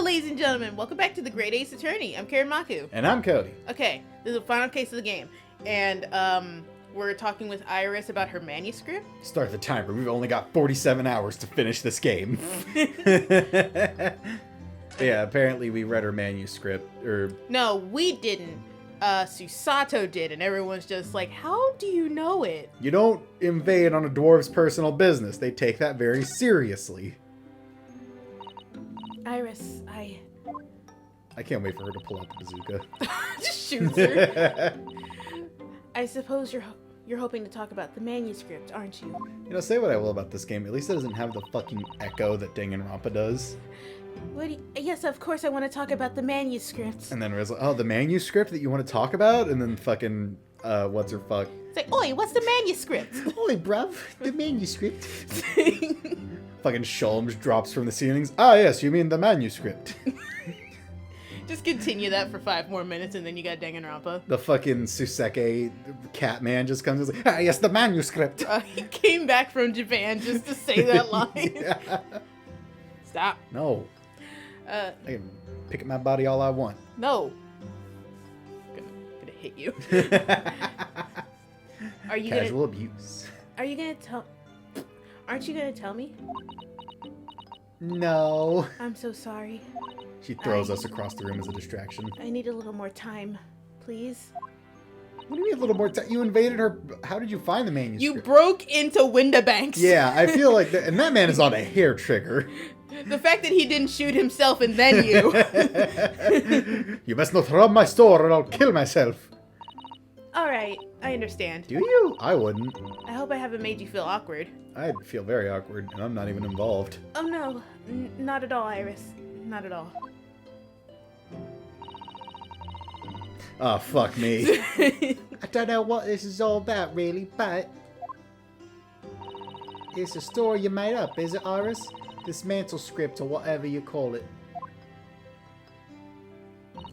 Hello, ladies and gentlemen. Welcome back to the Great Ace Attorney. I'm Karen Maku. And I'm Cody. Okay, this is the final case of the game. And, we're talking with Iris about her manuscript. Start the timer. We've only got 47 hours to finish this game. Yeah, apparently we read her manuscript, or... No, we didn't. Susato did, and everyone's just like, how do you know it? You don't invade on a dwarf's personal business. They take that very seriously. Iris, I can't wait for her to pull out the bazooka. just shoots her. I suppose you're hoping to talk about the manuscript, aren't you? You know, say what I will about this game, at least it doesn't have the fucking echo that Danganronpa does. Yes, of course I want to talk about the manuscript. And then Riz, oh, the manuscript that you want to talk about? And then fucking, what's her fuck? It's like, oi, what's the manuscript? Oi, bruv, the manuscript. Fucking Sholmes drops from the ceilings. Ah, yes, you mean the manuscript. Just continue that for 5 more minutes and then you got Danganronpa. The fucking Suseke cat man just comes and is like, ah, yes, the manuscript. He came back from Japan just to say that line. Yeah. Stop. No. I can pick at my body all I want. No. I'm gonna hit you. Are you Casual abuse. Are you gonna tell... Aren't you gonna tell me? No. I'm so sorry. She throws us across the room as a distraction. I need a little more time, please. What do you mean a little more time? You invaded her. How did you find the manuscript? You broke into Windabanks. Yeah, I feel like that. And that man is on a hair trigger. The fact that he didn't shoot himself and then you. You must not rob my store or I'll kill myself. Alright, I understand. Do you? I wouldn't. I hope I haven't made you feel awkward. I'd feel very awkward, and I'm not even involved. Oh no, not at all, Iris. Not at all. Oh, fuck me. I don't know what this is all about, really, but... It's a story you made up, is it, Iris? This mantle script, or whatever you call it.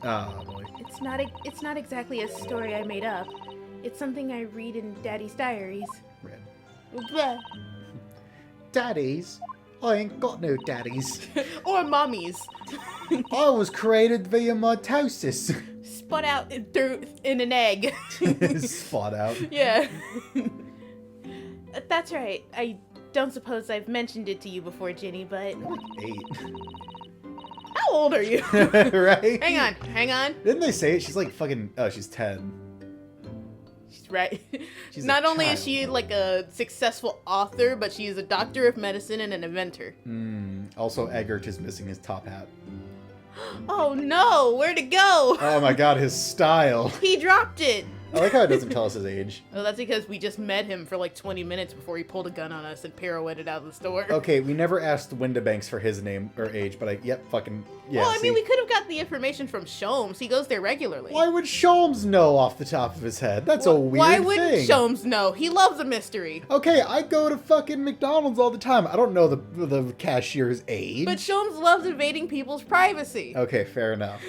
Oh, boy. It's not exactly a story I made up. It's something I read in Daddy's diaries. Red. Blah. Daddies? I ain't got no daddies. Or mommies. I was created via mitosis. Spot out in an egg. Spot out. Yeah. That's right. I don't suppose I've mentioned it to you before, Ginny, but... You're like 8. How old are you? Right? Hang on. Didn't they say it? She's like fucking... Oh, she's 10. She's right. She's Not a only is child. she like a successful author, but she is a doctor of medicine and an inventor. Also, Eggert is missing his top hat. Oh no, where'd it go? Oh my god, his style. He dropped it. I like how it doesn't tell us his age. Oh, that's because we just met him for like 20 minutes before he pulled a gun on us and pirouetted out of the store. Okay, we never asked Windabanks for his name or age, but fucking, yeah. Well, I mean, see? we could have got the information from Sholmes. He goes there regularly. Why would Sholmes know off the top of his head? That's a weird Why thing. wouldn't Sholmes know? He loves a mystery. Okay, I go to fucking McDonald's all the time. I don't know the cashier's age. But Sholmes loves invading people's privacy. Okay, fair enough.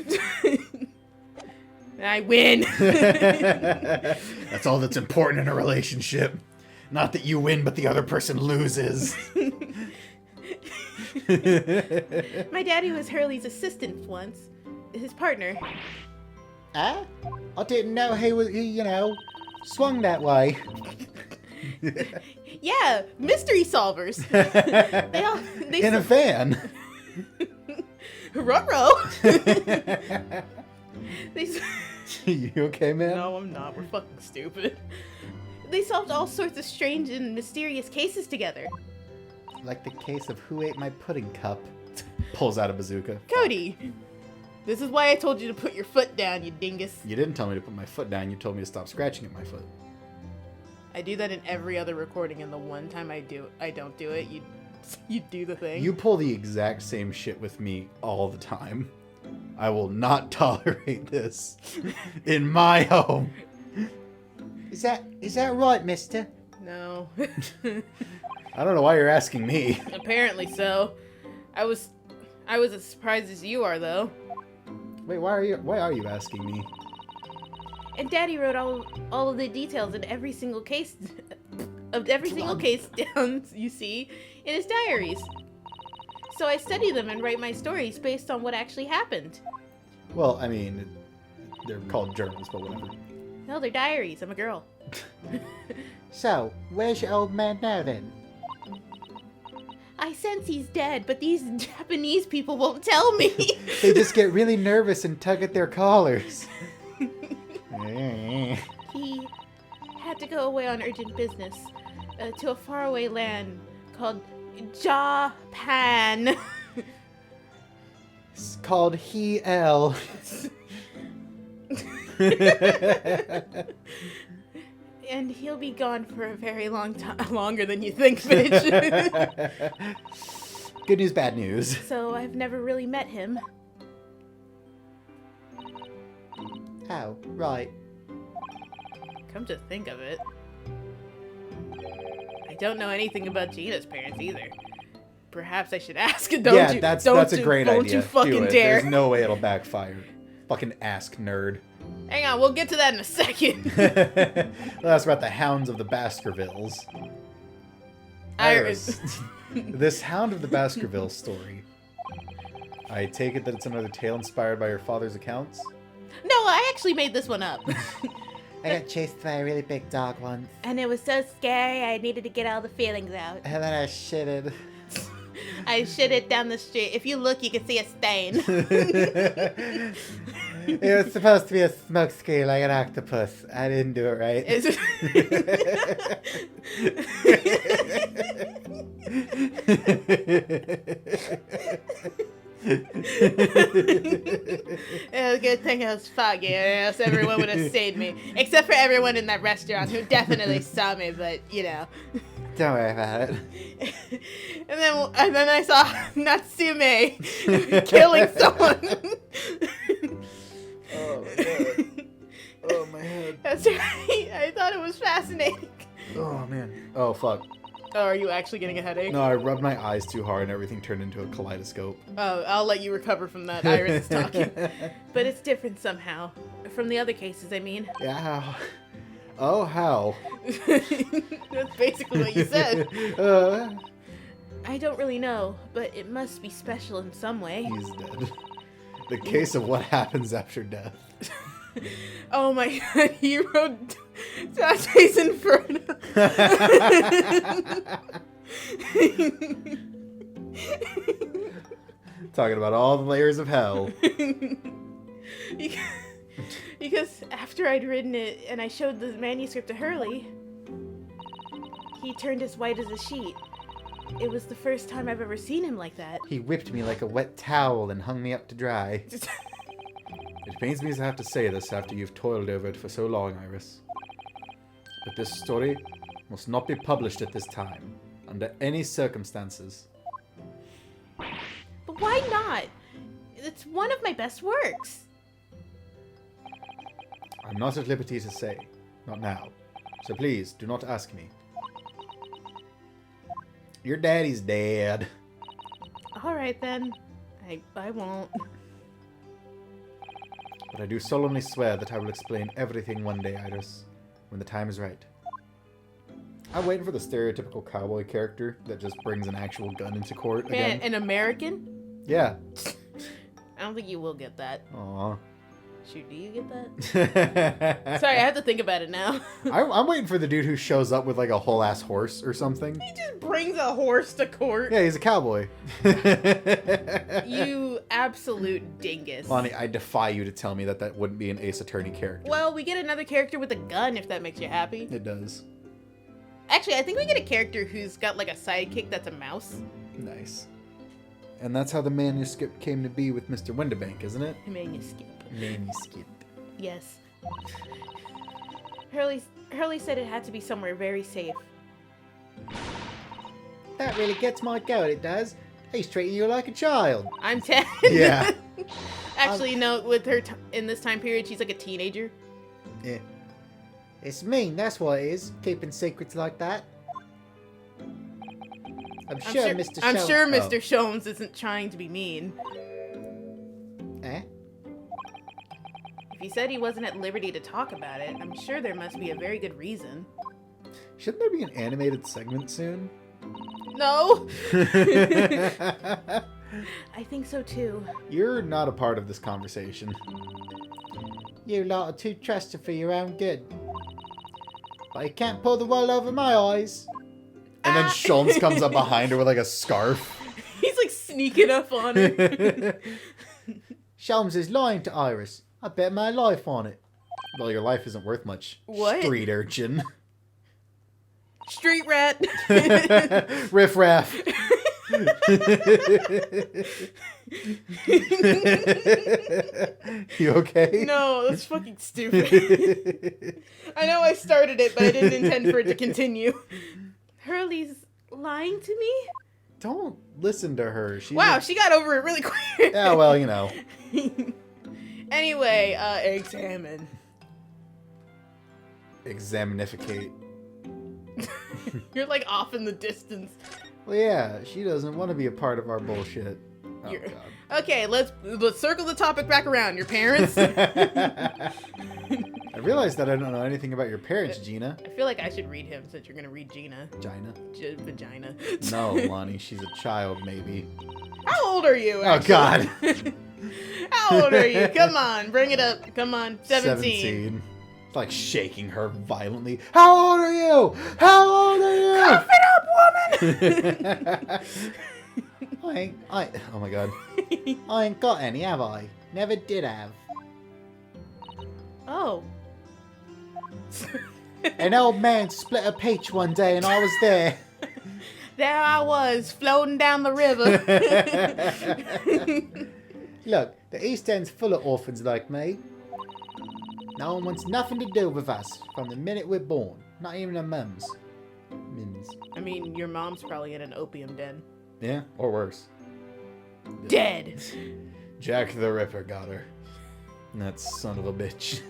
I win. That's all that's important in a relationship. Not that you win, but the other person loses. My daddy was Hurley's assistant once. His partner. Ah? I didn't know he swung that way. Yeah, mystery solvers. They In a van. Ruh-roh. You okay, man? No, I'm not. We're fucking stupid. They solved all sorts of strange and mysterious cases together. Like the case of who ate my pudding cup. Pulls out a bazooka. Cody, this is why I told you to put your foot down, you dingus. You didn't tell me to put my foot down. You told me to stop scratching at my foot. I do that in every other recording, and the one time I don't do it, you do the thing. You pull the exact same shit with me all the time. I will not tolerate this in my home. Is that right, mister? No. I don't know why you're asking me. Apparently so. I was as surprised as you are, though. Wait, why are you asking me? And Daddy wrote all of the details in every single case down, you see, in his diaries. So I study them and write my stories based on what actually happened. Well, I mean, they're called journals, but whatever. No, they're diaries. I'm a girl. So, where's your old man now then? I sense he's dead, but these Japanese people won't tell me. They just get really nervous and tug at their collars. He had to go away on urgent business to a faraway land called Japan. It's called He-El. And he'll be gone for a very long time, longer than you think, bitch. Good news, bad news. So I've never really met him. Oh, right. Come to think of it, I don't know anything about Gina's parents either. Perhaps I should ask. That's a great don't idea. you fucking Do it. dare. There's no way it'll backfire. Fucking ask, nerd. Hang on, we'll get to that in a second. Well, that's about the Hounds of the Baskervilles. Iris. This Hound of the Baskervilles story. I take it that it's another tale inspired by your father's accounts? No, I actually made this one up. I got chased by a really big dog once, And it was so scary, I needed to get all the feelings out. and then I shitted. I shit it down the street. If you look, you can see a stain. It was supposed to be a smoke screen like an octopus. I didn't do it right. It was a good thing it was foggy, or else everyone would have seen me. Except for everyone in that restaurant who definitely saw me, but, you know. Don't worry about it. And then I saw Natsume killing someone. Oh, my God. Oh, my head. That's right. I thought it was fascinating. Oh, man. Oh, fuck. Oh, are you actually getting a headache? No, I rubbed my eyes too hard and everything turned into a kaleidoscope. Oh, I'll let you recover from that. Iris is talking. But it's different somehow. From the other cases, I mean. Yeah. Oh, how? That's basically what you said. Uh, I don't really know, but it must be special in some way. he's dead. The case of what happens after death. Oh my god, he wrote Dante's Inferno. Talking about all the layers of hell. Because after I'd written it and I showed the manuscript to Hurley, he turned as white as a sheet. It was the first time I've ever seen him like that. He whipped me like a wet towel and hung me up to dry. It pains me to have to say this after you've toiled over it for so long, Iris. But this story must not be published at this time, under any circumstances. But why not? It's one of my best works. I'm not at liberty to say. Not now. So please, do not ask me. Your daddy's dead. Alright then. I won't. But I do solemnly swear that I will explain everything one day, Iris, when the time is right. I'm waiting for the stereotypical cowboy character that just brings an actual gun into court Man, again. an American? Yeah. I don't think you will get that. Aw. Shoot, do you get that? Sorry, I have to think about it now. I'm waiting for the dude who shows up with like a whole ass horse or something. He just brings a horse to court. Yeah, he's a cowboy. You absolute dingus. Lonnie, I defy you to tell me that that wouldn't be an Ace Attorney character. Well, we get another character with a gun if that makes you happy. It does. Actually, I think we get a character who's got like a sidekick that's a mouse. Nice. And that's how the manuscript came to be with Mr. Windibank, isn't it? Manuscript. Manuscript. Yes. Hurley said it had to be somewhere very safe. That really gets my goat, it does. He's treating you like a child. I'm 10. Yeah. Actually, no, with her in this time period, she's like a teenager. Yeah. It's mean, that's what it is, keeping secrets like that. I'm sure Mr. I'm Sho- sure Oh. Mr. Shones isn't trying to be mean. Eh? If he said he wasn't at liberty to talk about it, I'm sure there must be a very good reason. Shouldn't there be an animated segment soon? No. I think so too. You're not a part of this conversation. You lot are too trusted for your own good. But you can't pull the wool over my eyes. And then Sholmes comes up behind her with like a scarf. He's like sneaking up on her. Sholmes is lying to Iris. I bet my life on it. Well, your life isn't worth much. What? Street urchin. Street rat. Riff raff. You okay? No, that's fucking stupid. I know I started it, but I didn't intend for it to continue. Hurley's lying to me? Don't listen to her. She's Wow, she got over it really quick. Yeah, well, you know. Anyway, examine. Examinificate. You're like off in the distance. Well, yeah, she doesn't want to be a part of our bullshit. Oh, You're- God. Okay, let's circle the topic back around. Your parents? I realized that I don't know anything about your parents, Gina. I feel like I should read him since you're gonna read Gina. Gina? Vagina. No, Lonnie, she's a child, maybe. How old are you? Oh, God. How old are you? Come on, bring it up. Come on, 17. It's like shaking her violently. How old are you? How old are you? Cough it up, woman! Oh my god. I ain't got any, have I? Never did have. Oh. An old man split a peach one day and I was there. There I was, floating down the river. Look, the East End's full of orphans like me. No one wants nothing to do with us from the minute we're born. Not even our mums. Mims. I mean, your mom's probably in an opium den. Yeah, or worse. Dead. Jack the Ripper got her. That son of a bitch.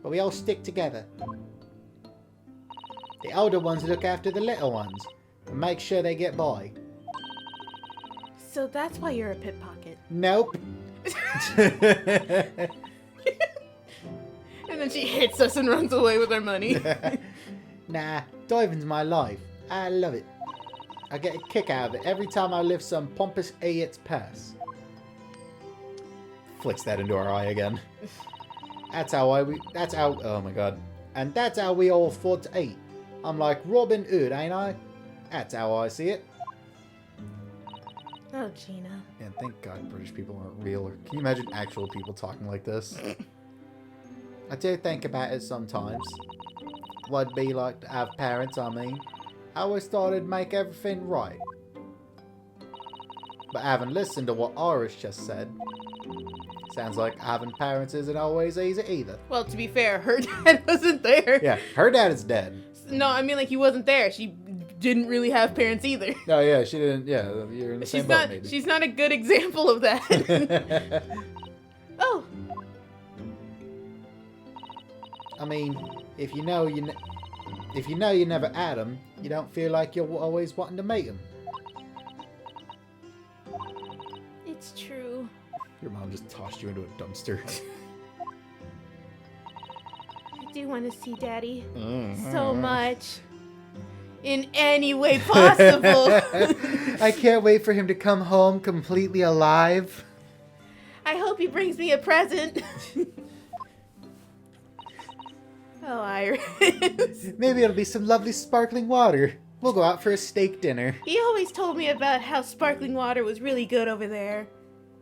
But we all stick together. The older ones look after the little ones and make sure they get by. So that's why you're a pickpocket. Nope. And then she hits us and runs away with our money. Nah, diving's my life. I love it. I get a kick out of it every time I lift some pompous idiot's purse. Flicks that into our eye again. Oh my god. And that's how we all afford to eat. I'm like Robin Hood, ain't I? That's how I see it. Oh, Gina. And thank God British people aren't real. Or can you imagine actual people talking like this? I do think about it sometimes. What it'd be like to have parents, I mean. I always thought it'd make everything right. But I haven't listened to what Iris just said. Sounds like having parents isn't always easy either. Well, to be fair, her dad wasn't there. Yeah, her dad is dead. No, I mean, like, he wasn't there. She didn't really have parents either. Oh yeah, she didn't. Yeah, you're in the same boat, maybe. She's not a good example of that. Oh, I mean, if you know you never had them, you don't feel like you're always wanting to meet them. it's true. Your mom just tossed you into a dumpster. I do want to see Daddy Mm-hmm. so much. In any way possible. I can't wait for him to come home completely alive. I hope he brings me a present. Oh, Iris. Maybe it'll be some lovely sparkling water. We'll go out for a steak dinner. He always told me about how sparkling water was really good over there.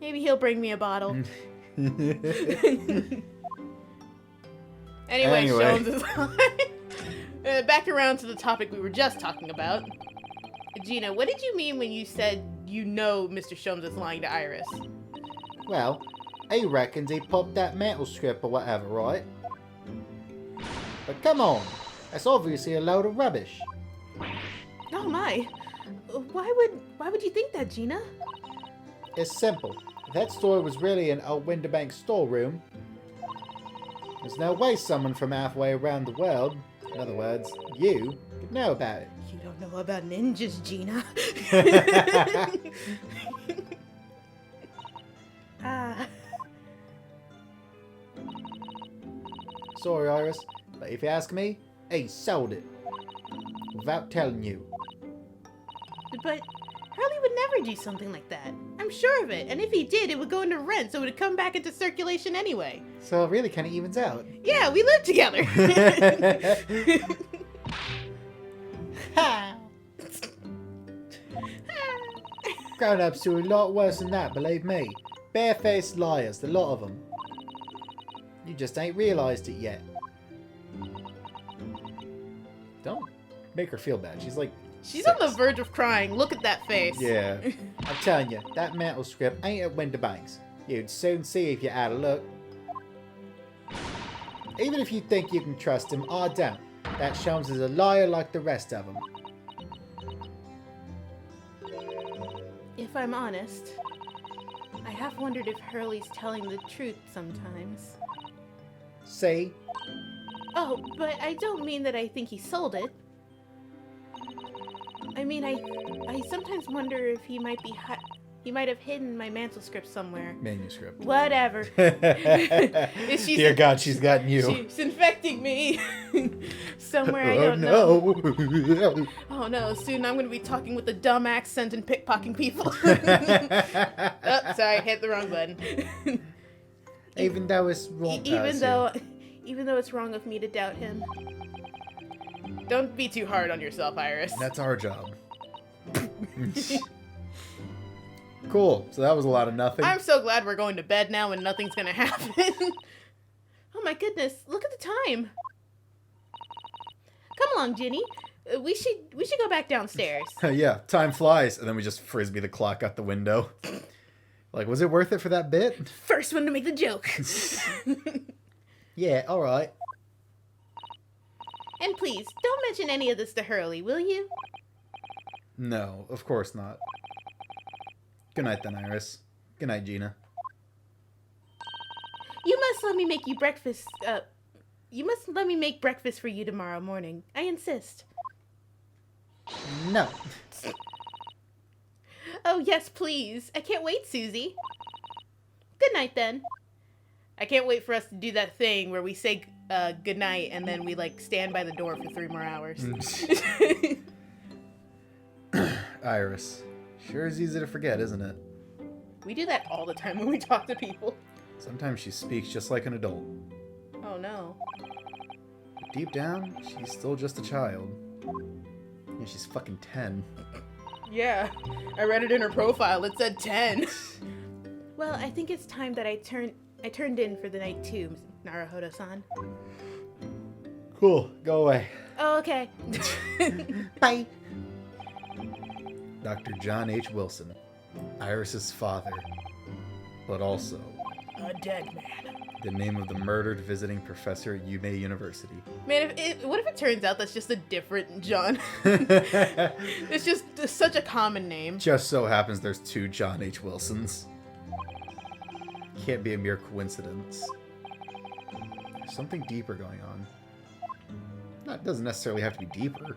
Maybe he'll bring me a bottle. Anyway, Anyway. Jones is back around to the topic we were just talking about. Gina, what did you mean when you said you know Mr. Sholmes is lying to Iris? Well, he reckons he popped that mantle strip or whatever, right? But come on, that's obviously a load of rubbish. Oh my. Why would you think that, Gina? It's simple. If that store was really an old Winterbank storeroom, there's no way someone from halfway around the world, in other words, you, could know about it. You don't know about ninjas, Gina. Ah. Sorry, Iris, but if you ask me, he sold it. Without telling you. But Hurley would never do something like that. I'm sure of it. And if he did, it would go into rent, so it would come back into circulation anyway. So it really kind of evens out. Yeah, we live together. Ha! Grown-ups do a lot worse than that, believe me. Barefaced liars, the lot of them. You just ain't realised it yet. Don't make her feel bad. She's like She's 6. on the verge of crying. Look at that face. Yeah. I'm telling you, that mental script ain't at Winterbanks. You'd soon see if you're out of luck. Even if you think you can trust him, I don't. That Sholmes is a liar like the rest of them. If I'm honest, I have wondered if Hurley's telling the truth sometimes. See? Oh, but I don't mean that I think he sold it. I mean, I sometimes wonder if he might be he might have hidden my mantle script somewhere. Manuscript. Whatever. Dear God, she's gotten you. She's infecting me. Somewhere I don't know. know. Oh no, soon I'm gonna be talking with a dumb accent and pickpocketing people. Oh, sorry, hit the wrong button. Even though it's wrong. Even though it's wrong of me to doubt him. Don't be too hard on yourself, Iris. That's our job. Cool. So that was a lot of nothing. I'm so glad we're going to bed now and nothing's gonna happen. Oh my goodness, look at the time. Come along, Ginny. We should go back downstairs. Yeah, time flies, and then we just frisbee the clock out the window. Like, was it worth it for that bit? First one to make the joke. Yeah, alright. And please, don't mention any of this to Hurley, will you? No, of course not. Good night then, Iris. Good night, Gina. You must let me make you breakfast, you must let me make breakfast for you tomorrow morning. I insist. No. Oh, yes, please. I can't wait, Susie. Good night, then. I can't wait for us to do that thing where we say good night and then we, like, stand by the door for 3 more hours. Iris. Sure is easy to forget, isn't it? We do that all the time when we talk to people. Sometimes she speaks just like an adult. Oh, no. But deep down, she's still just a child. Yeah, she's fucking 10. Yeah, I read it in her profile. It said 10. Well, I think it's time that I turned in for the night too, Naruhodo-san. Cool, go away. Oh, okay. Bye. Dr. John H. Wilson, Iris's father, but also A dead man. the name of the murdered visiting professor at Yume University. Man, what if it turns out that's just a different John? It's just such a common name. Just so happens there's 2 John H. Wilsons. Can't be a mere coincidence. There's something deeper going on. No, it doesn't necessarily have to be deeper.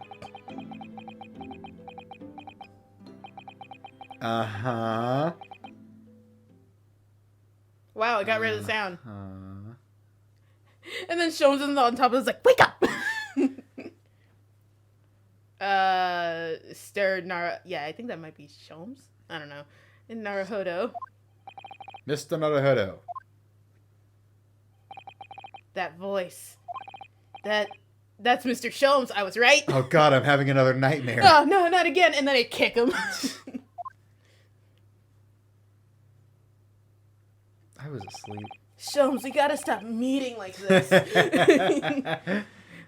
Uh-huh. Wow, it got rid of the sound. Uh, And then Sholmes is on top of us like, wake up! Yeah, I think that might be Sholmes. I don't know. In Naruhodo. Mr. Naruhodo. That voice. That's Mr. Sholmes. I was right. Oh god, I'm having another nightmare. Oh, no, not again. And then I kick him. I was asleep. Sholmes, we gotta stop meeting like this.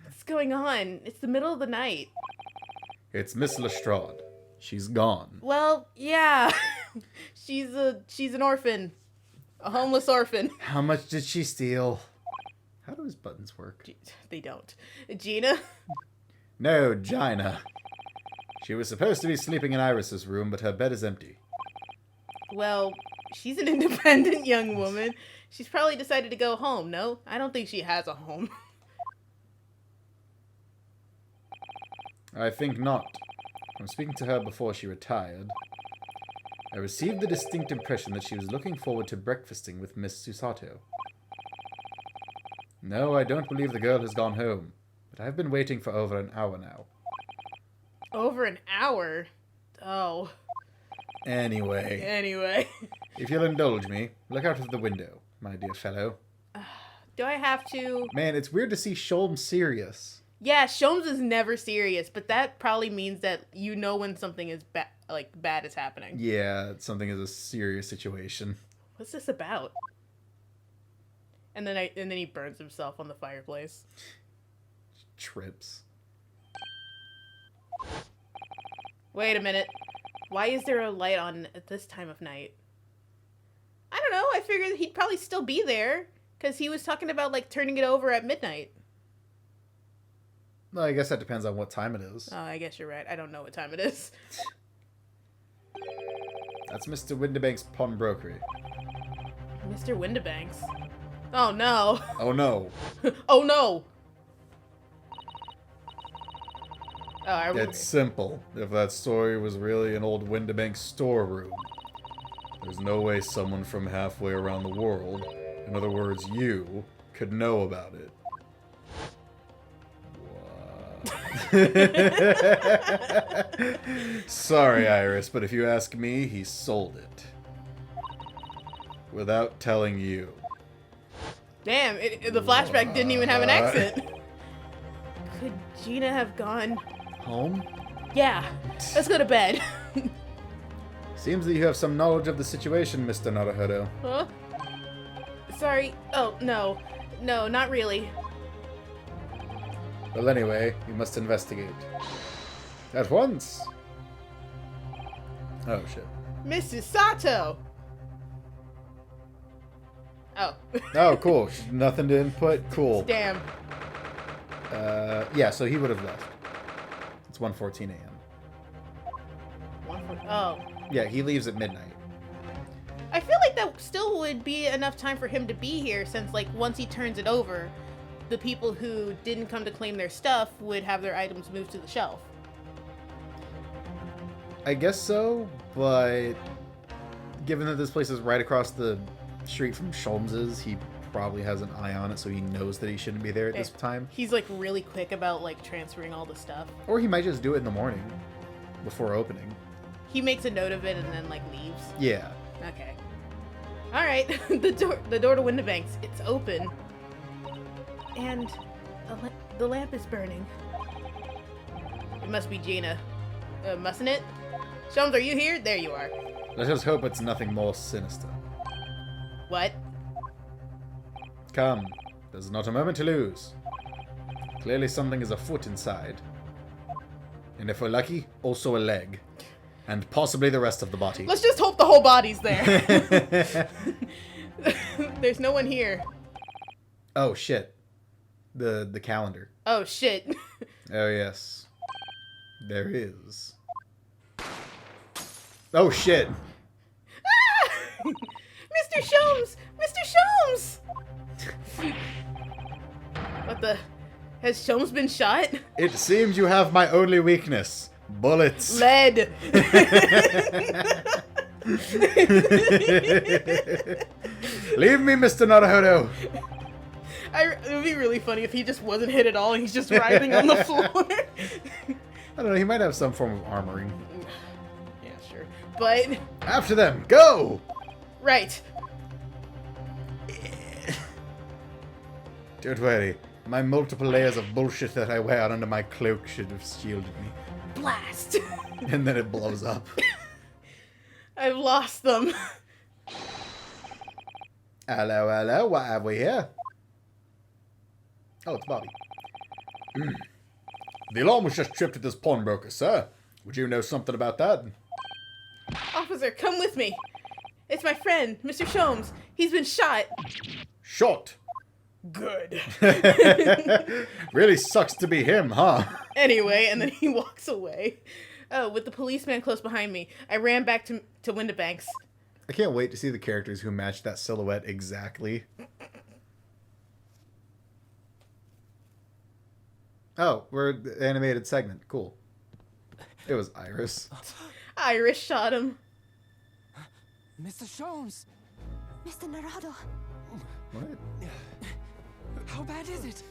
What's going on? It's the middle of the night. It's Miss Lestrade. She's gone. Well, yeah. She's an orphan. A homeless orphan. How much did she steal? How do his buttons work? They don't. Gina? No, Gina. She was supposed to be sleeping in Iris's room, but her bed is empty. Well, she's an independent young woman. She's probably decided to go home, no? I don't think she has a home. I think not. From speaking to her before she retired, I received the distinct impression that she was looking forward to breakfasting with Miss Susato. No, I don't believe the girl has gone home, but I've been waiting for over an hour now. Over an hour? Oh. Anyway, if you'll indulge me, look out of the window, my dear fellow. Do I have to? Man, it's weird to see Sholm serious. Yeah, Sholmes is never serious, but that probably means that you know when something is bad is happening. Yeah, something is a serious situation. What's this about? And then he burns himself on the fireplace. Trips. Wait a minute. Why is there a light on at this time of night? I don't know. I figured he'd probably still be there because he was talking about like turning it over at midnight. Well, I guess that depends on what time it is. Oh, I guess you're right. I don't know what time it is. That's Mr. Windibank's pawnbrokery. Mr. Windibanks. Oh no. Oh no. Oh no. Oh, It's simple. If that story was really an old Windibank storeroom, there's no way someone from halfway around the world, in other words, you, could know about it. What? Sorry, Iris, but if you ask me, he sold it. Without telling you. Damn, the flashback didn't even have an accent. Could Gina have gone? Home? Yeah, let's go to bed. Seems that you have some knowledge of the situation, Mr. Naruhodo. Huh? Sorry. Oh, no. No, not really. Well, anyway, we must investigate. At once! Oh, shit. Mrs. Sato! Oh. Oh, cool. Nothing to input? Cool. Damn. Yeah, so he would have left. It's 1:14 a.m. Oh. Yeah, he leaves at midnight. I feel like that still would be enough time for him to be here since, like, once he turns it over, the people who didn't come to claim their stuff would have their items moved to the shelf. I guess so, but given that this place is right across the street from Sholmes's, he probably has an eye on it, so he knows that he shouldn't be there at this time. He's, like, really quick about, like, transferring all the stuff. Or he might just do it in the morning, before opening. He makes a note of it and then, like, leaves. Yeah. Okay. Alright, the door to Windibanks, it's open. And the lamp is burning. It must be Gina. Mustn't it? Sholmes, are you here? There you are. Let us hope it's nothing more sinister. What? Come, there's not a moment to lose. Clearly something is afoot inside. And if we're lucky, also a leg. And possibly the rest of the body. Let's just hope the whole body's there. There's no one here. Oh, shit. The calendar. Oh, shit. Oh, yes. There is. Oh, shit. Ah! Mr. Sholmes! Mr. Sholmes! What the... Has Sholmes been shot? It seems you have my only weakness. Bullets. Lead! Leave me, Mr. Naruhodo. It would be really funny if he just wasn't hit at all and he's just writhing on the floor. I don't know, he might have some form of armoring. Yeah, sure. But... After them, go! Right. Don't worry. My multiple layers of bullshit that I wear under my cloak should have shielded me. Blast! And then it blows up. I've lost them. Hello, hello, what have we here? Oh, it's Bobby. The alarm was just tripped at this pawnbroker, sir. Would you know something about that? Officer, come with me. It's my friend, Mr. Sholmes. He's been shot. Shot. Good. Really sucks to be him, huh? Anyway, and then he walks away. Oh, with the policeman close behind me, I ran back to Windibanks. I can't wait to see the characters who match that silhouette exactly. Oh, we're the animated segment. Cool. It was Iris. Iris shot him. Mr. Sholmes! Mr. Naruhodo. What? How bad is it?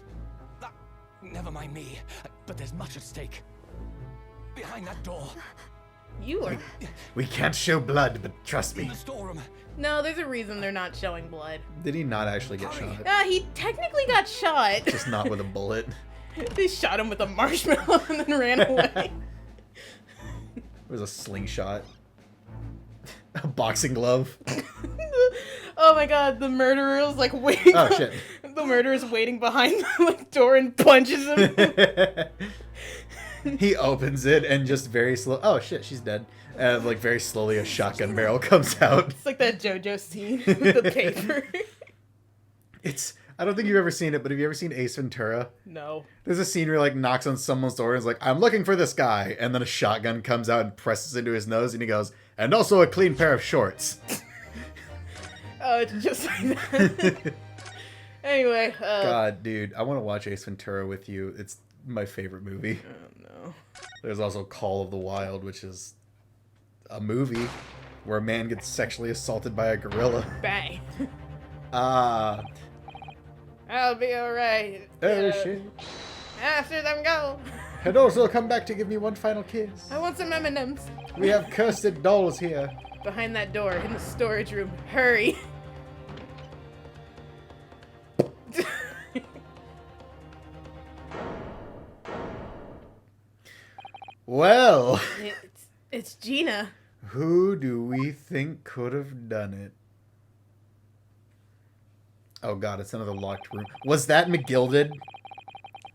Never mind me, but there's much at stake. Behind that door. You are. We can't show blood, but trust In me. the storeroom. No, there's a reason they're not showing blood. Did he not actually get Hurry. shot? He technically got shot. Just not with a bullet. They shot him with a marshmallow and then ran away. It was a slingshot. A boxing glove. Oh my god, the murderer is like waiting. Oh, shit. The murderer's waiting behind the like, door and punches him. He opens it and just very slow. Oh shit, she's dead. And like very slowly, a shotgun barrel comes out. It's like that JoJo scene with the paper. It's. I don't think you've ever seen it, but have you ever seen Ace Ventura? No. There's a scene where he like knocks on someone's door and is like, "I'm looking for this guy," and then a shotgun comes out and presses into his nose, and he goes, "And also a clean pair of shorts." Oh, it's just like that. Anyway, God, dude, I want to watch Ace Ventura with you. It's my favorite movie. oh no. There's also Call of the Wild, which is a movie where a man gets sexually assaulted by a gorilla. Bang. Ah. I'll be alright. Oh shit. After them go. And also come back to give me one final kiss. I want some M&Ms. We have cursed dolls here. Behind that door in the storage room. Hurry. Well, It's Gina. who do we think could have done it? Oh god, it's another locked room. Was that McGilded?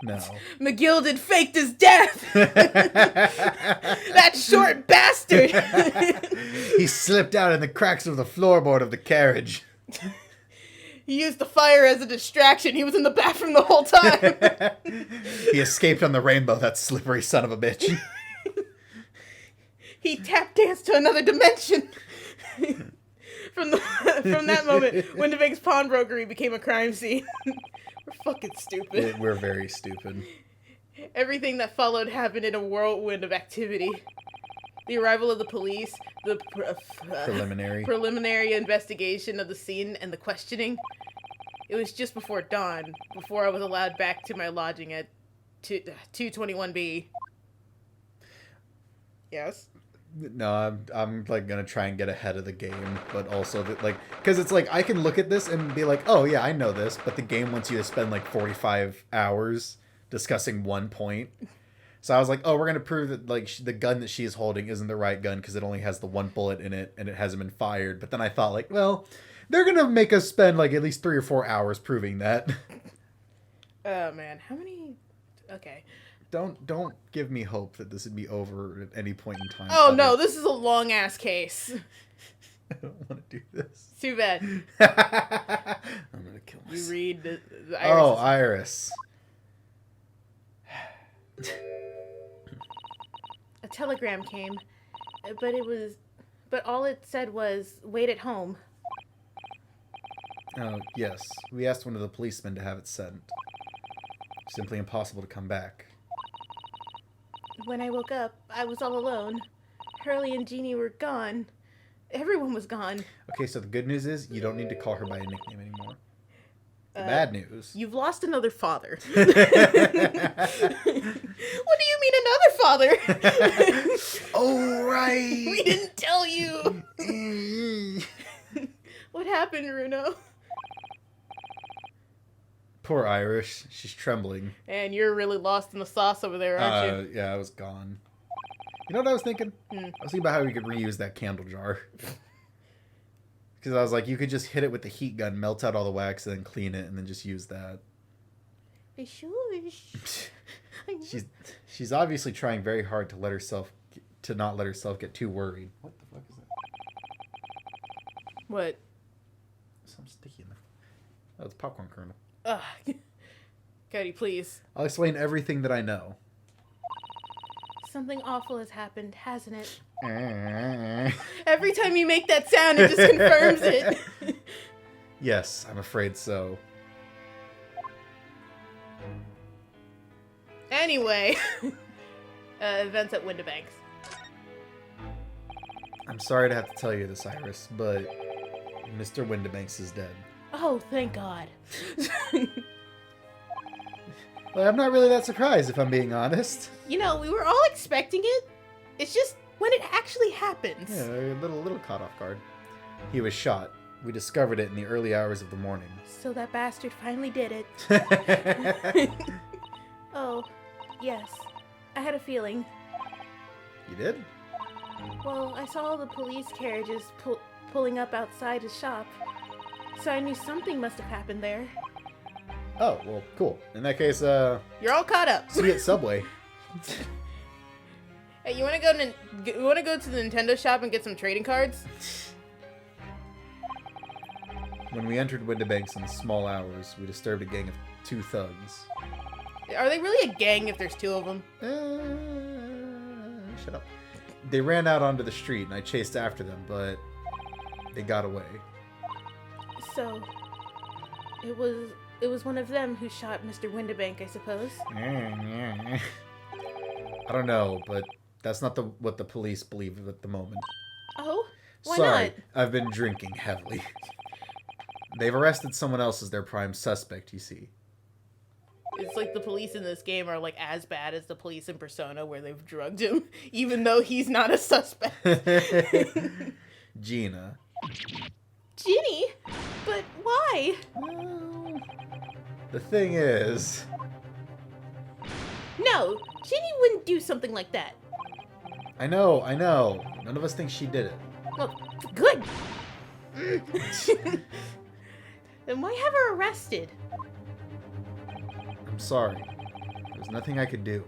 No. McGilded faked his death. That short bastard. He slipped out in the cracks of the floorboard of the carriage. He used the fire as a distraction. He was in the bathroom the whole time. He escaped on the rainbow, that slippery son of a bitch. He tap danced to another dimension. From that moment, Windibank's pawnbrokery became a crime scene. We're fucking stupid. We're very stupid. Everything that followed happened in a whirlwind of activity. The arrival of the police, the preliminary investigation of the scene, and the questioning. It was just before dawn, before I was allowed back to my lodging at 221B. Yes? No, I'm like gonna try and get ahead of the game, but also that like, because it's like I can look at this and be like, oh yeah, I know this, but the game wants you to spend like 45 hours discussing one point. So I was like, oh, we're gonna prove that like the gun that she is holding isn't the right gun because it only has the one bullet in it and it hasn't been fired. But then I thought like, well, they're gonna make us spend like at least 3 or 4 hours proving that. Oh man, how many? Okay. Don't give me hope that this would be over at any point in time. Oh no, this is a long ass case. I don't want to do this. Too bad. I'm gonna kill You myself. read the Oh, Iris. Iris. A telegram came, but all it said was, "Wait at home." Oh, yes. We asked one of the policemen to have it sent. Simply impossible to come back. When I woke up, I was all alone. Hurley and Jeannie were gone. Everyone was gone. Okay, so the good news is you don't need to call her by a nickname anymore. The bad news. You've lost another father. What do you mean another father? Oh, right. We didn't tell you. What happened, Runo? Poor Irish. She's trembling. And you're really lost in the sauce over there, aren't you? Yeah, I was gone. You know what I was thinking? I was thinking about how we could reuse that candle jar. Because I was like, you could just hit it with the heat gun, melt out all the wax, and then clean it, and then just use that. She's obviously trying very hard to not let herself get too worried. What the fuck is that? What? Something sticky in there. Oh, it's popcorn kernel. Ugh. Cody, please. I'll explain everything that I know. Something awful has happened, hasn't it? Yes, Every time you make that sound, it just confirms it. I'm afraid so. Anyway, events at Windibanks. I'm sorry to have to tell you this, Iris, but Mr. Windibanks is dead. Oh, thank God. Well, I'm not really that surprised, if I'm being honest. You know, we were all expecting it. It's just when it actually happens. Yeah, a little caught off guard. He was shot. We discovered it in the early hours of the morning. So that bastard finally did it. Oh, yes. I had a feeling. You did? Well, I saw all the police carriages pulling up outside his shop. So I knew something must have happened there. Oh, well, cool. In that case, You're all caught up. see you at Subway. Hey, you wanna go to the Nintendo shop and get some trading cards? When we entered Windibanks in the small hours, we disturbed a gang of 2 thugs. Are they really a gang if there's 2 of them? Shut up. They ran out onto the street, and I chased after them, but they got away. So, it was one of them who shot Mr. Windibank, I suppose. I don't know, but that's not what the police believe at the moment. Oh? Why Sorry, not? I've been drinking heavily. They've arrested someone else as their prime suspect, you see. It's like the police in this game are like as bad as the police in Persona where they've drugged him, even though he's not a suspect. Gina. Ginny? But why? Well, the thing is... No, Ginny wouldn't do something like that. I know. None of us think she did it. Well, good. Then why have her arrested? I'm sorry. There was nothing I could do.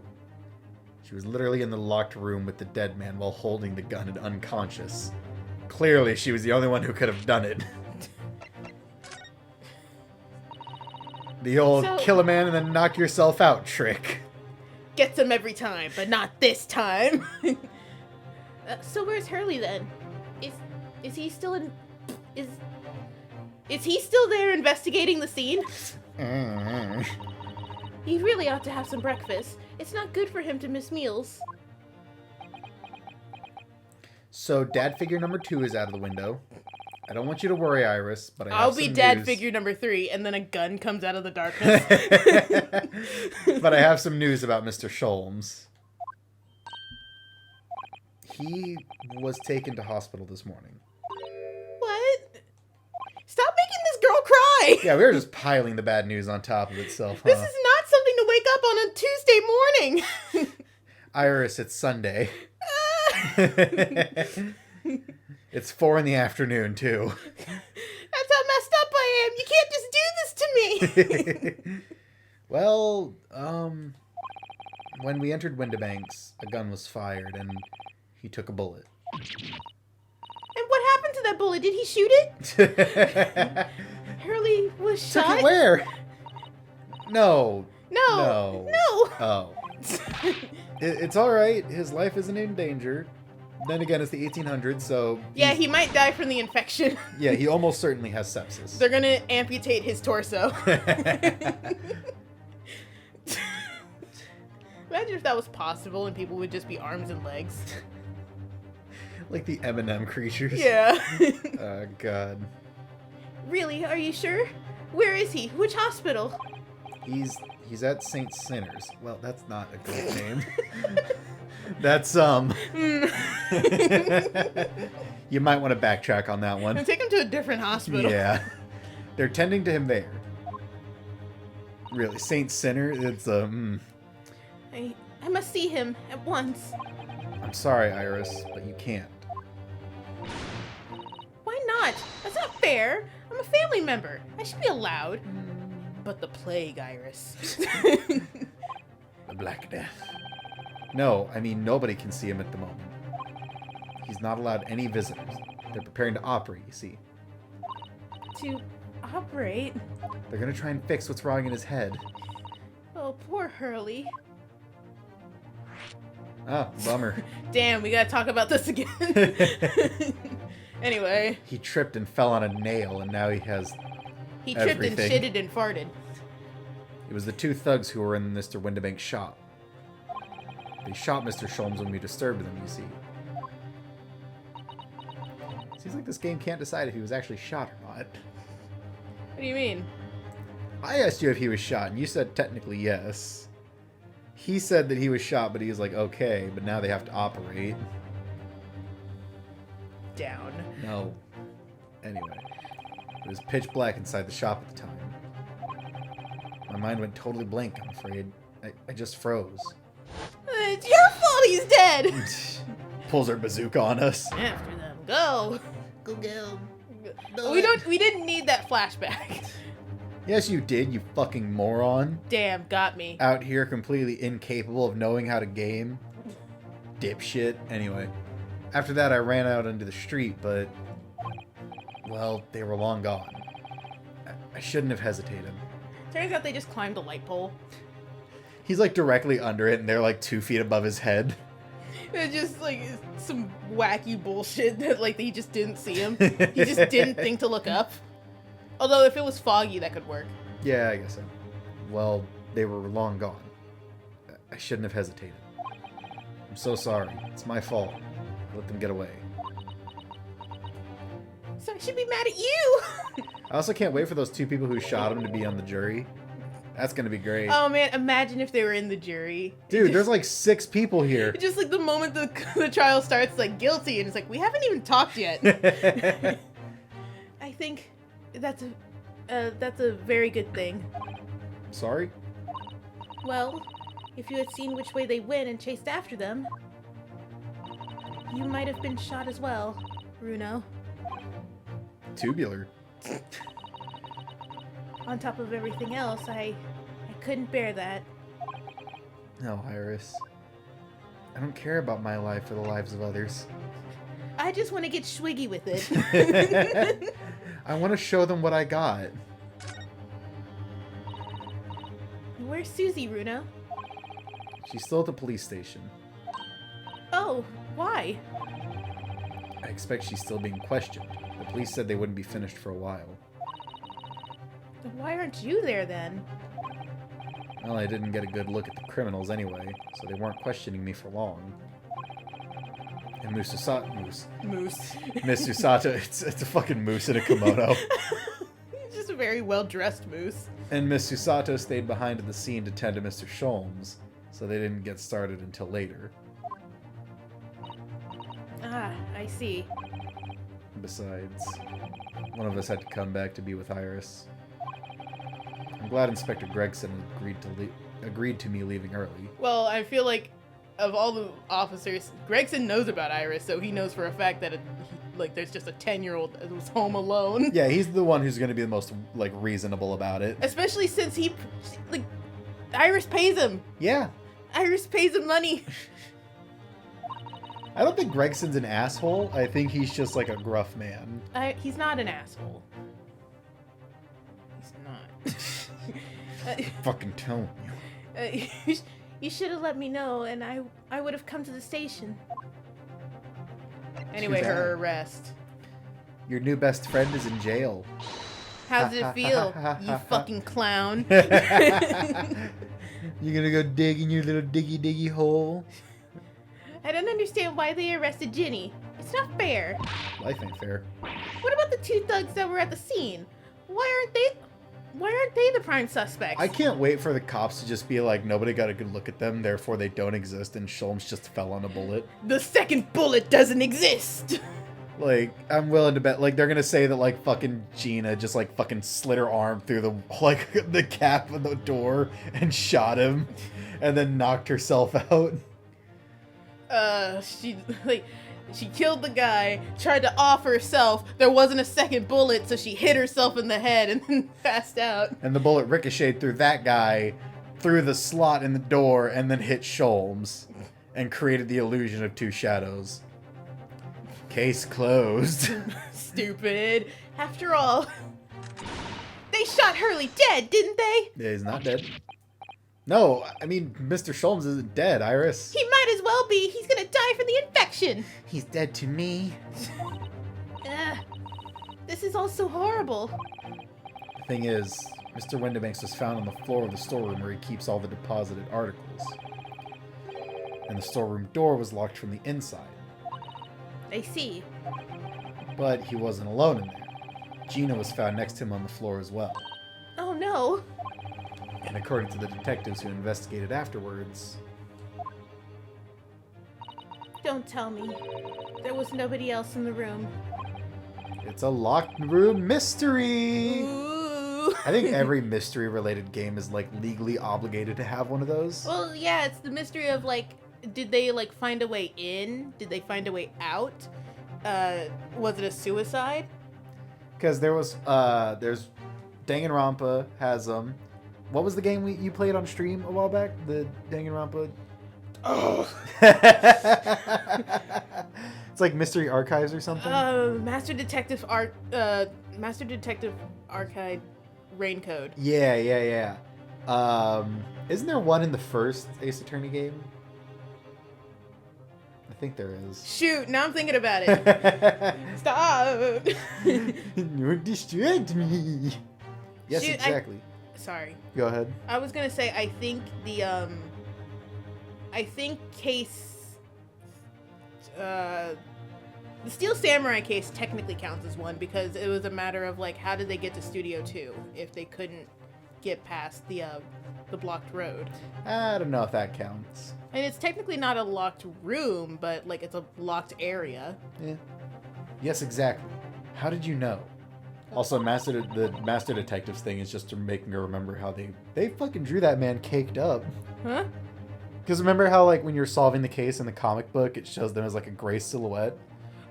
She was literally in the locked room with the dead man while holding the gun and unconscious. Clearly, she was the only one who could have done it. The old So- kill a man and then knock yourself out trick. Gets him every time, but not this time. So where's Hurley then? Is he still in? Is he still there investigating the scene? He really ought to have some breakfast. It's not good for him to miss meals. So, dad figure number 2 is out of the window. I don't want you to worry, Iris, but I have I'll be some dad news. figure number 3, and then a gun comes out of the darkness. But I have some news about Mr. Sholmes. He was taken to hospital this morning. What? Stop making this girl cry! Yeah, we were just piling the bad news on top of itself, huh? This is not something to wake up on a Tuesday morning! Iris, it's Sunday. It's 4 in the afternoon, too. That's how messed up I am! You can't just do this to me! Well, when we entered Windibanks, a gun was fired, and he took a bullet. And what happened to that bullet? Did he shoot it? Hurley was Took shot? it where? No. No. No. Oh. It's alright. His life isn't in danger. Then again, it's the 1800s, so... Yeah, he might die from the infection. Yeah, he almost certainly has sepsis. They're gonna amputate his torso. Imagine if that was possible and people would just be arms and legs. Like the M&M creatures. Yeah. Oh, God. Really? Are you sure? Where is he? Which hospital? He's at St. Sinners. Well, that's not a great name. That's, You might want to backtrack on that one. Take him to a different hospital. Yeah. They're tending to him there. Really, St. Sinner, it's, I must see him at once. I'm sorry, Iris, but you can't. Why not? That's not fair. I'm a family member. I should be allowed. But the plague, Iris. The Black Death. No, I mean, nobody can see him at the moment. He's not allowed any visitors. They're preparing to operate, you see. To operate? They're gonna try and fix what's wrong in his head. Oh, poor Hurley. Ah, bummer. Damn, we gotta talk about this again. Anyway, He tripped and fell on a nail, and now he has... he tripped Everything. and shitted and farted. It was the 2 thugs who were in Mr. Windibank's shop. They shot Mr. Sholmes when we disturbed them, you see. Seems like this game can't decide if he was actually shot or not. What do you mean? I asked you if he was shot, and you said technically yes. He said that he was shot, but he was like, okay, but now they have to operate. down. No. Anyway, it was pitch black inside the shop at the time. My mind went totally blank, I'm afraid. I just froze. It's your fault he's dead! Pulls her bazooka on us. After them, go! Go. We didn't need that flashback. Yes, you did, you fucking moron. Damn, got me. Out here completely incapable of knowing how to game. Dipshit. Anyway, after that I ran out into the street, but... well, they were long gone. I shouldn't have hesitated. Turns out they just climbed a light pole. He's like directly under it and they're like 2 feet above his head. It's just like some wacky bullshit that like he just didn't see him. He just didn't think to look up. Although if it was foggy, that could work. Yeah, I guess so. Well, they were long gone. I shouldn't have hesitated. I'm so sorry. It's my fault. I let them get away. So I should be mad at you! I also can't wait for those 2 people who shot him to be on the jury. That's gonna be great. Oh man, imagine if they were in the jury. Dude, there's like 6 people here. Just like the moment the trial starts, like guilty, and it's like, we haven't even talked yet. I think that's a very good thing. Sorry? Well, if you had seen which way they went and chased after them, you might have been shot as well, Runo. Tubular. On top of everything else, I couldn't bear that. No, Iris. I don't care about my life or the lives of others. I just want to get swiggy with it. I want to show them what I got. Where's Susie, Runo? She's still at the police station. Oh, why? I expect she's still being questioned. The police said they wouldn't be finished for a while. Then why aren't you there then? Well, I didn't get a good look at the criminals anyway, so they weren't questioning me for long. And Miss Usato, it's a fucking moose in a kimono. Just a very well-dressed moose. And Miss Usato stayed behind at the scene to tend to Mr. Sholmes, so they didn't get started until later. Ah, I see. Besides, one of us had to come back to be with Iris. I'm glad Inspector Gregson agreed to me leaving early. Well, I feel like of all the officers, Gregson knows about Iris, so he knows for a fact that there's just a 10-year-old that was home alone. Yeah, he's the one who's going to be the most reasonable about it. Especially since Iris pays him. Yeah. Iris pays him money. I don't think Gregson's an asshole. I think he's just like a gruff man. He's not an asshole. He's not. Fucking telling you. You should have let me know, and I would have come to the station. Anyway, her arrest. Your new best friend is in jail. How's it feel, you fucking clown? You gonna go dig in your little diggy hole? I don't understand why they arrested Ginny. It's not fair. Life ain't fair. What about the 2 thugs that were at the scene? Why aren't they the prime suspects? I can't wait for the cops to just be like, nobody got a good look at them, therefore they don't exist, and Sholmes just fell on a bullet. The second bullet doesn't exist! Like, I'm willing to bet, they're gonna say that, fucking Gina just, fucking slid her arm through the cap of the door and shot him, and then knocked herself out. She killed the guy, tried to off herself, there wasn't a second bullet, so she hit herself in the head and then passed out. And the bullet ricocheted through that guy, through the slot in the door, and then hit Sholmes, and created the illusion of 2 shadows. Case closed. Stupid. After all, they shot Hurley dead, didn't they? Yeah, he's not dead. No, I mean, Mr. Sholmes isn't dead, Iris. He might as well be. He's gonna die from the infection. He's dead to me. This is all so horrible. The thing is, Mr. Windibanks was found on the floor of the storeroom where he keeps all the deposited articles. And the storeroom door was locked from the inside. I see. But he wasn't alone in there. Gina was found next to him on the floor as well. Oh no. And according to the detectives who investigated afterwards... Don't tell me. There was nobody else in the room. It's a locked room mystery. Ooh. I think every mystery-related game is like legally obligated to have one of those. Well, yeah, it's the mystery of like, did they like find a way in? Did they find a way out? Was it a suicide? Because there's Danganronpa has what was the game you played on stream a while back? The Danganronpa. Oh. It's like Mystery Archives or something. Master Detective Archive Raincode. Yeah. Isn't there one in the first Ace Attorney game? I think there is. Shoot, now I'm thinking about it. Stop. You distract me. Yes, Shoot, exactly. Sorry. Go ahead. I was gonna say, I think the Steel Samurai case technically counts as one because it was a matter of like, how did they get to Studio 2 if they couldn't get past the blocked road? I don't know if that counts. And it's technically not a locked room, but like it's a locked area. Yeah. Yes, exactly. How did you know? Also, the Master Detectives thing is just to make me remember how they fucking drew that man caked up. Huh? Because remember how like when you're solving the case in the comic book, it shows them as like a gray silhouette.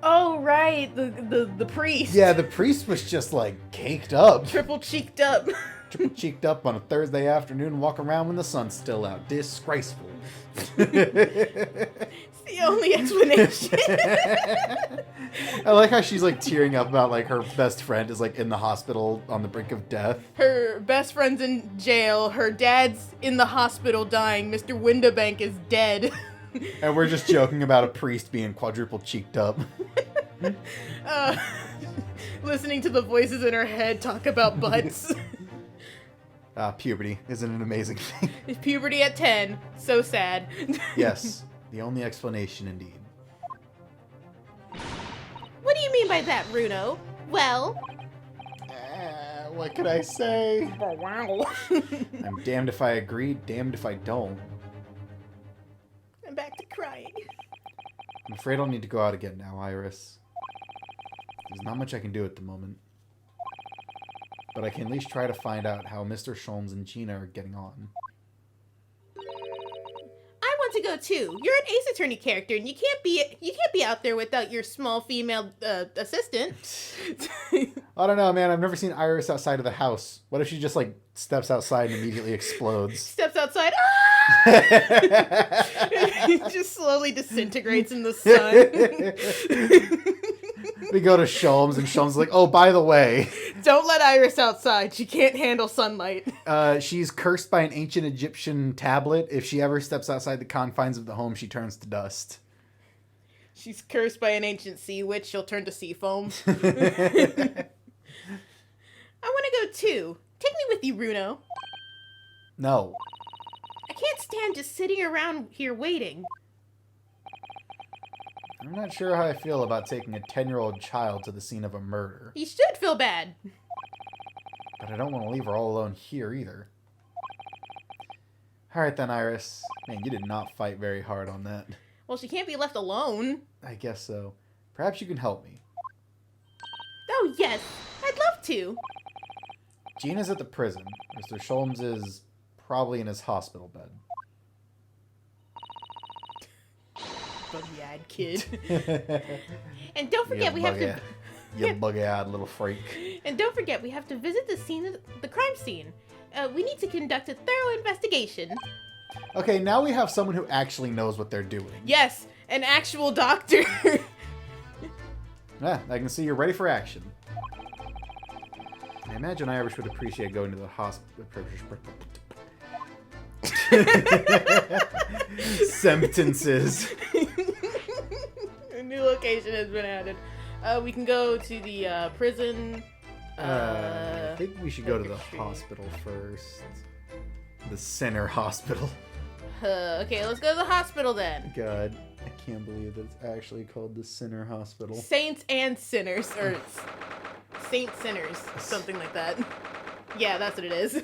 Oh right, the priest. Yeah, the priest was just like caked up, Triple cheeked up. triple cheeked up on a Thursday afternoon, walking around when the sun's still out. Disgraceful. It's the only explanation. I like how she's like tearing up about like her best friend is like in the hospital on the brink of death. Her best friend's in jail. Her dad's in the hospital dying. Mr. Windabank is dead. And we're just joking about a priest being quadruple cheeked up. Listening to the voices in her head talk about butts. Puberty isn't an amazing thing. Puberty at 10. So sad. Yes, the only explanation indeed. What do you mean by that, Bruno? Well... What could I say? Wow. I'm damned if I agree, damned if I don't. I'm back to crying. I'm afraid I'll need to go out again now, Iris. There's not much I can do at the moment. But I can at least try to find out how Mr. Sholmes and Gina are getting on. I want to go too. You're an Ace Attorney character, and you can't be out there without your small female assistant. I don't know, man. I've never seen Iris outside of the house. What if she just, like, steps outside and immediately explodes? Steps outside. Ah! It just slowly disintegrates in the sun. We go to Sholmes, and Sholmes is like, oh, by the way. Don't let Iris outside. She can't handle sunlight. She's cursed by an ancient Egyptian tablet. If she ever steps outside the confines of the home, she turns to dust. She's cursed by an ancient sea witch. She'll turn to sea foam. I want to go too. Take me with you, Bruno. No. I can't stand just sitting around here waiting. I'm not sure how I feel about taking a 10-year-old child to the scene of a murder. You should feel bad. But I don't want to leave her all alone here either. Alright then, Iris. Man, you did not fight very hard on that. Well, she can't be left alone. I guess so. Perhaps you can help me. Oh, yes. I'd love to. Gina's at the prison. Mr. Sholmes is probably in his hospital bed. Buggy-eyed kid. And don't forget we have to... You buggy-eyed little freak. And don't forget we have to visit the scene of the crime scene. We need to conduct a thorough investigation. Okay, now we have someone who actually knows what they're doing. Yes, an actual doctor. I can see you're ready for action. I imagine Irish would appreciate going to the hospital. Sentences. A new location has been added. We can go to the prison. I think we should go to the hospital first. The Center Hospital. Okay, let's go to the hospital then. God, I can't believe that it's actually called the Center Hospital. Saints and Sinners, or Saint Sinners, something like that. Yeah, that's what it is.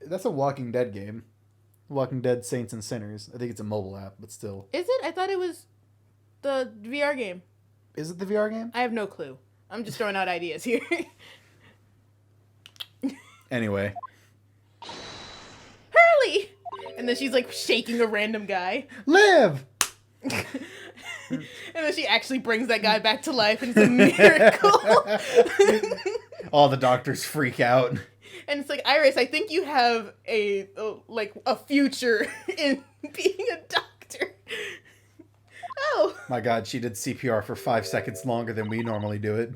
That's a Walking Dead game. Walking Dead Saints and Sinners. I think it's a mobile app, but still. Is it? I thought it was the VR game. Is it the VR game? I have no clue. I'm just throwing out ideas here. Anyway. Hurley! And then she's like shaking a random guy. Live! And then she actually brings that guy back to life and it's a miracle. All the doctors freak out. And it's like, Iris, I think you have a future in being a doctor. Oh. My god, she did CPR for 5 seconds longer than we normally do it.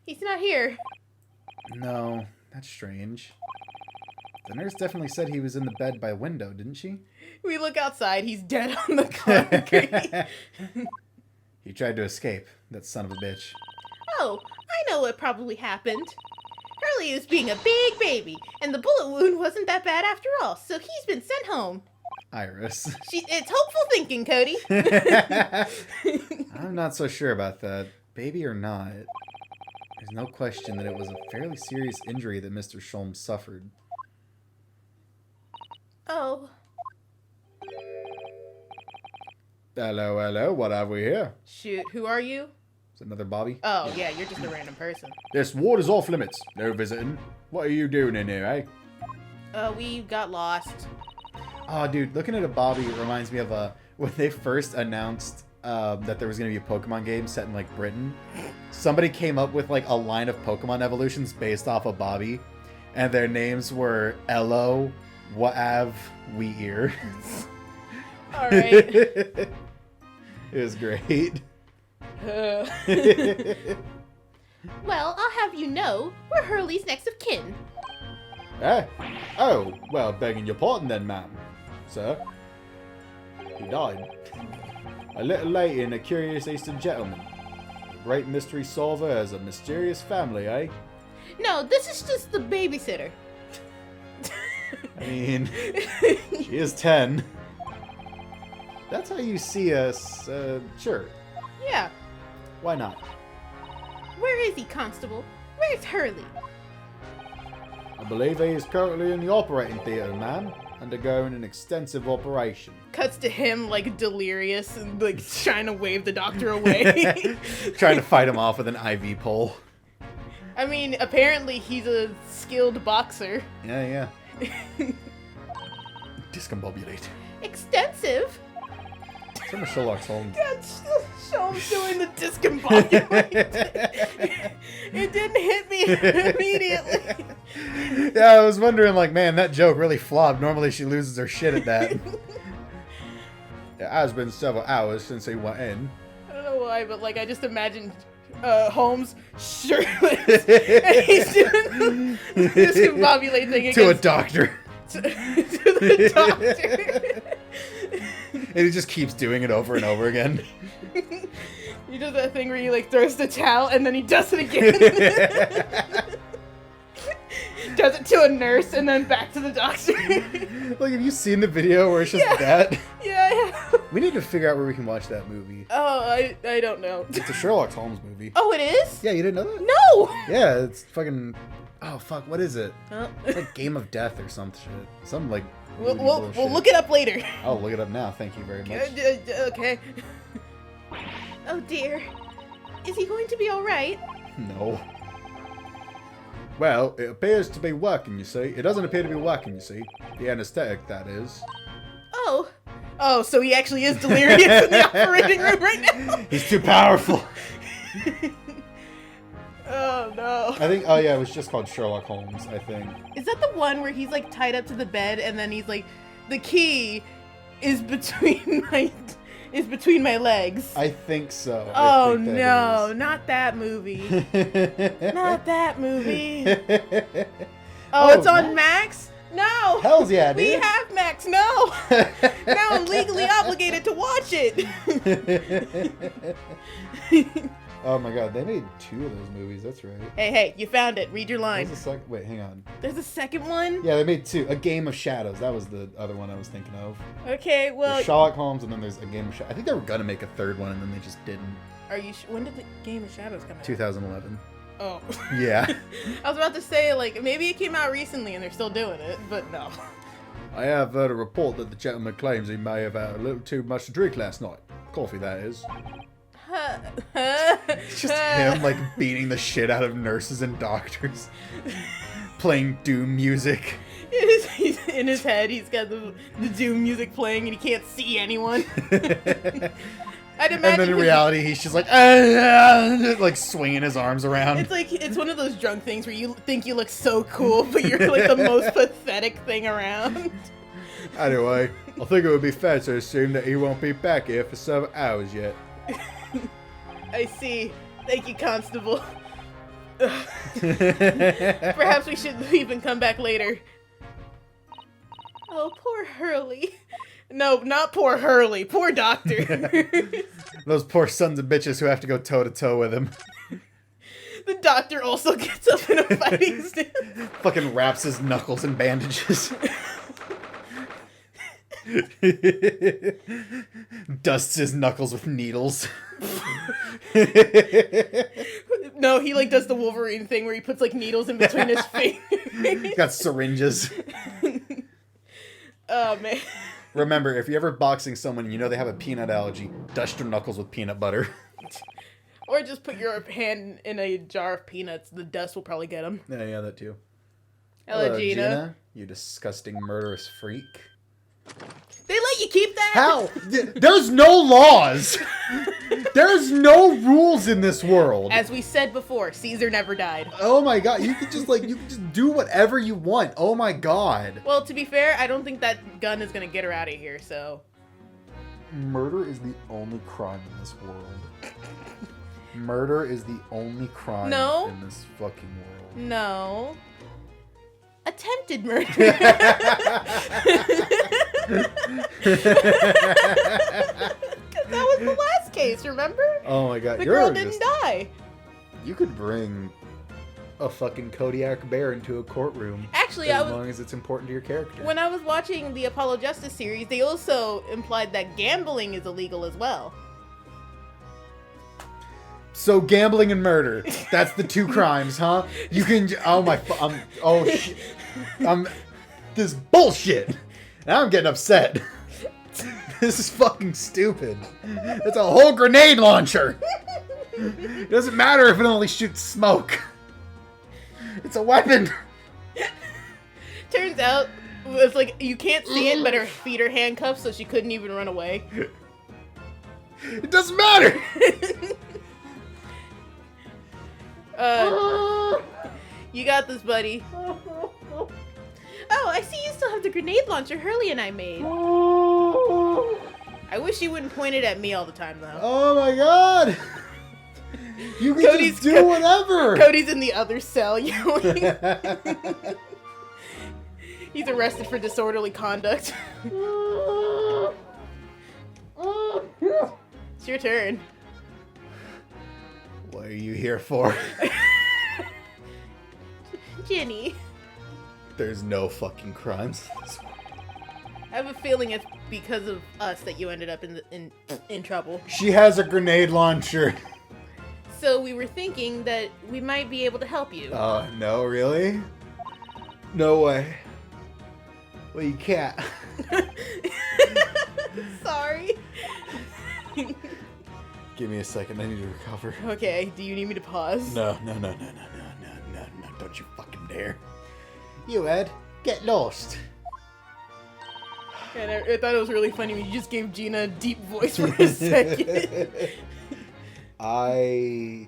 He's not here. No, that's strange. The nurse definitely said he was in the bed by window, didn't she? We look outside, he's dead on the concrete. He tried to escape, that son of a bitch. Oh, I know what probably happened. Hurley is being a big baby, and the bullet wound wasn't that bad after all, so he's been sent home. Iris. It's hopeful thinking, Cody. I'm not so sure about that. Baby or not, there's no question that it was a fairly serious injury that Mr. Sholmes suffered. Oh. Hello, hello, what have we here? Shoot, who are you? Is it another Bobby? Oh, yeah, you're just a random person. This ward is off limits. No visiting. What are you doing in here, eh? We got lost. Oh, dude, looking at a Bobby reminds me of when they first announced that there was going to be a Pokemon game set in, like, Britain. Somebody came up with, like, a line of Pokemon evolutions based off of Bobby. And their names were Elo, Waav, Weeear. Alright. It was great. Well, I'll have you know, we're Hurley's next of kin. Eh? Oh, well, begging your pardon then, ma'am. Sir? He died. A little late in a curious Eastern gentleman. A great mystery solver has a mysterious family, eh? No, this is just the babysitter. I mean, she is 10. That's how you see us, sure. Yeah. Why not? Where is he, Constable? Where's Hurley? I believe he is currently in the operating theatre, ma'am, undergoing an extensive operation. Cuts to him, like, delirious and, like, trying to wave the doctor away. Trying to fight him off with an IV pole. I mean, apparently he's a skilled boxer. Yeah. Discombobulate. Extensive? From Sherlock Holmes. God, show him doing the discombobulate. It didn't hit me immediately. Yeah, I was wondering, like, man, that joke really flopped. Normally she loses her shit at that. It has been several hours since he went in. I don't know why, but, like, I just imagined Holmes shirtless. And he's doing the discombobulate thing against, To a doctor. to the doctor. And he just keeps doing it over and over again. He does that thing where he, like, throws the towel and then he does it again. Does it to a nurse and then back to the doctor. Like, have you seen the video where it's just that? Yeah, I have. We need to figure out where we can watch that movie. Oh, I don't know. It's a Sherlock Holmes movie. Oh, it is? Yeah, you didn't know that? No! Yeah, it's fucking... Oh, fuck, what is it? Oh. It's like Game of Death or some shit. Some, like... We'll moody we'll bullshit. look it up later. I'll look it up now, thank you very much. Okay. Oh, dear. Is he going to be alright? No. Well, it appears to be working, you see. It doesn't appear to be working, you see. The anesthetic, that is. Oh. Oh, so he actually is delirious in the operating room right now? He's too powerful! Oh, no. I think, oh yeah, it was just called Sherlock Holmes, I think. Is that the one where he's, like, tied up to the bed and then he's like, the key is between my legs? I think so. Oh, I think no. that Not that movie. is. Not that movie. Oh, it's on Max? No. Hells yeah, We dude. have Max. No. Now I'm legally obligated to watch it. Oh my god, they made 2 of those movies, that's right. Hey, you found it. Read your line. There's a sec- Wait, hang on. There's a second one? Yeah, they made 2. A Game of Shadows, that was the other one I was thinking of. Okay, well, There's Sherlock Holmes, and then there's A Game of Shadows. I think they were gonna make a 3rd one, and then they just didn't. are you when did the Game of Shadows come out? 2011. Oh. Yeah. I was about to say, like, maybe it came out recently and they're still doing it, but no. I have heard a report that the gentleman claims he may have had a little too much to drink last night. Coffee, that is. It's just him, like, beating the shit out of nurses and doctors. Playing Doom music. In his head, he's got the Doom music playing and he can't see anyone. I'd imagine. And then in reality, he's just like, like swinging his arms around. It's like, it's one of those drunk things where you think you look so cool, but you're like the most pathetic thing around. Anyway, I think it would be fair to assume that he won't be back here for several hours yet. I see. Thank you, Constable. Perhaps we should leave and come back later. Oh, poor Hurley. No, not poor Hurley. Poor Doctor. Those poor sons of bitches who have to go toe-to-toe with him. The Doctor also gets up in a fighting stance. Fucking wraps his knuckles in bandages. Dusts his knuckles with needles. No, he like does the Wolverine thing where he puts like needles in between his fingers. He's got syringes. Oh man. Remember, if you're ever boxing someone and you know they have a peanut allergy, dust your knuckles with peanut butter. Or just put your hand in a jar of peanuts. The dust will probably get them. Yeah, that too. Hello, Gina. You disgusting murderous freak. They let you keep that? How? There's no laws. There's no rules in this world. As we said before, Caesar never died. Oh my god, you could just do whatever you want. Oh my god. Well, to be fair, I don't think that gun is gonna get her out of here, so. Murder is the only crime in this world. Murder is the only crime in this fucking world. No. Attempted murder. That was the last case, remember? Oh my god, The girl didn't die. You could bring a fucking Kodiak bear into a courtroom. Actually, as long as it's important to your character. When I was watching the Apollo Justice series, they also implied that gambling is illegal as well. So gambling and murder, that's the two crimes, huh? You can, this is bullshit. Now I'm getting upset. This is fucking stupid. It's a whole grenade launcher. It doesn't matter if it only shoots smoke. It's a weapon. Turns out, it's like, you can't see it, but her feet are handcuffed, so she couldn't even run away. It doesn't matter. You got this, buddy. Oh, I see you still have the grenade launcher Hurley and I made. I wish you wouldn't point it at me all the time, though. Oh my god! You can just do whatever! Cody's in the other cell yelling. He's arrested for disorderly conduct. It's your turn. What are you here for? Ginny. There's no fucking crimes. I have a feeling it's because of us that you ended up in trouble. She has a grenade launcher. So we were thinking that we might be able to help you. No, really? No way. Well, you can't. Sorry. Give me a second, I need to recover. Okay, do you need me to pause? No, don't you fucking dare. You, Ed, get lost. And I thought it was really funny when you just gave Gina a deep voice for a second. I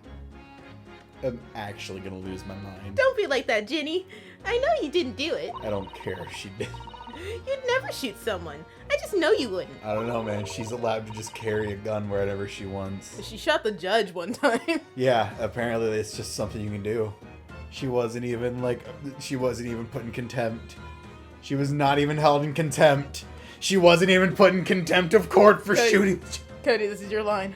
am actually gonna lose my mind. Don't be like that, Ginny. I know you didn't do it. I don't care if she did. You'd never shoot someone. I just know you wouldn't. I don't know, man. She's allowed to just carry a gun wherever she wants. She shot the judge one time. Yeah, apparently it's just something you can do. She wasn't even put in contempt. She was not even held in contempt. She wasn't even put in contempt of court for shooting. Cody, this is your line.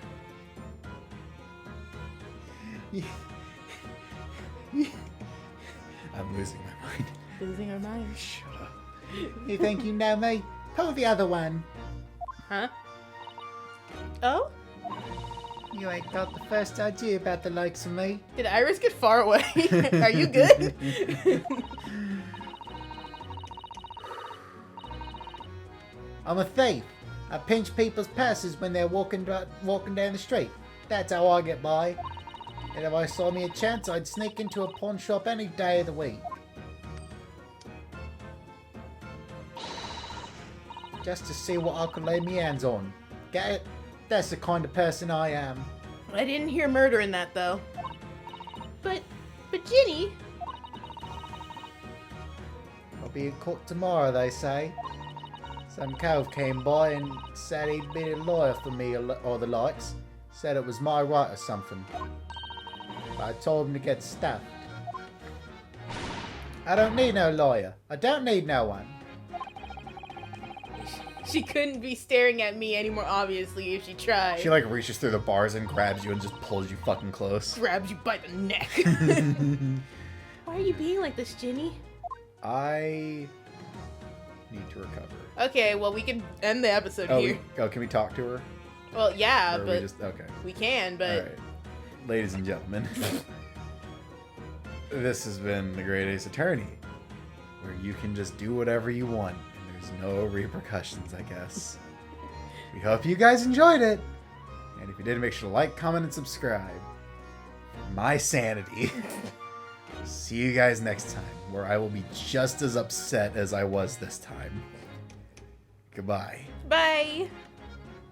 I'm losing my mind. Losing our minds. Shut up. You think you know me? Pull the other one. Huh? Oh? You ain't got the first idea about the likes of me. Did Iris get far away? Are you good? I'm a thief. I pinch people's purses when they're walking down the street. That's how I get by. And if I saw me a chance, I'd sneak into a pawn shop any day of the week. Just to see what I could lay me hands on. Get it? That's the kind of person I am. I didn't hear murder in that though. But Ginny, I'll be in court tomorrow, they say. Some cove came by and said he'd been a lawyer for me or the likes. Said it was my right or something. But I told him to get stuffed. I don't need no lawyer. I don't need no one. she couldn't be staring at me any more obviously if she tried. She like reaches through the bars and grabs you and just pulls you fucking close. Grabs you by the neck. Why are you being like this, Ginny? I need to recover. Okay, well we can end the episode here. Can we talk to her? Well, yeah, Or but we just okay. we can, but Alright. Ladies and gentlemen. This has been The Great Ace Attorney, where you can just do whatever you want and there's no repercussions, I guess. We hope you guys enjoyed it. And if you did, make sure to like, comment, and subscribe. For my sanity. See you guys next time, where I will be just as upset as I was this time. Goodbye. bye.